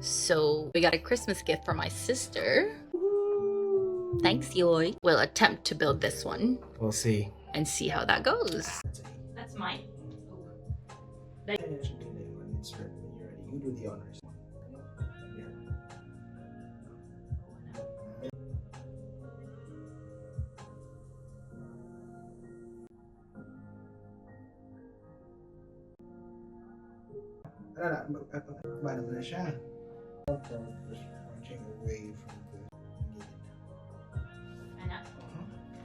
So we got a Christmas gift for my sister. Thanks, Yoy. We'll attempt to build this one. We'll see. And see how that goes. That's mine. I should do that one. Insert when you're ready. You do the honors. Here. Paano mo na siya? Punching away from the needed. Anak.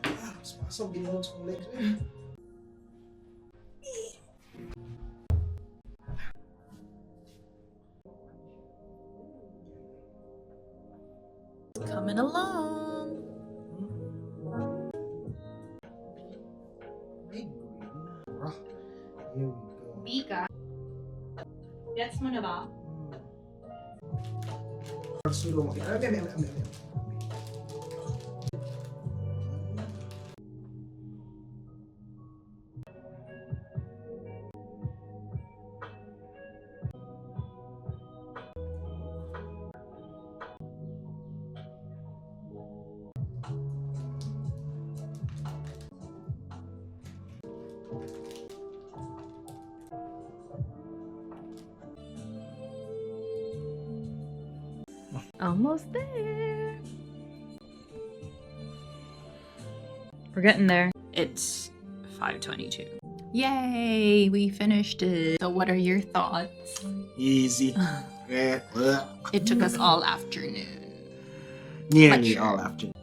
Mas pasok, ginawag sa legs eh. Coming along. Big green. Here we go. Bika. Gets mo na ba? Sulo mo. Almost there. We're getting there. It's 5:22. Yay, we finished it. So what are your thoughts? Easy. It took us all afternoon. Nearly But all afternoon.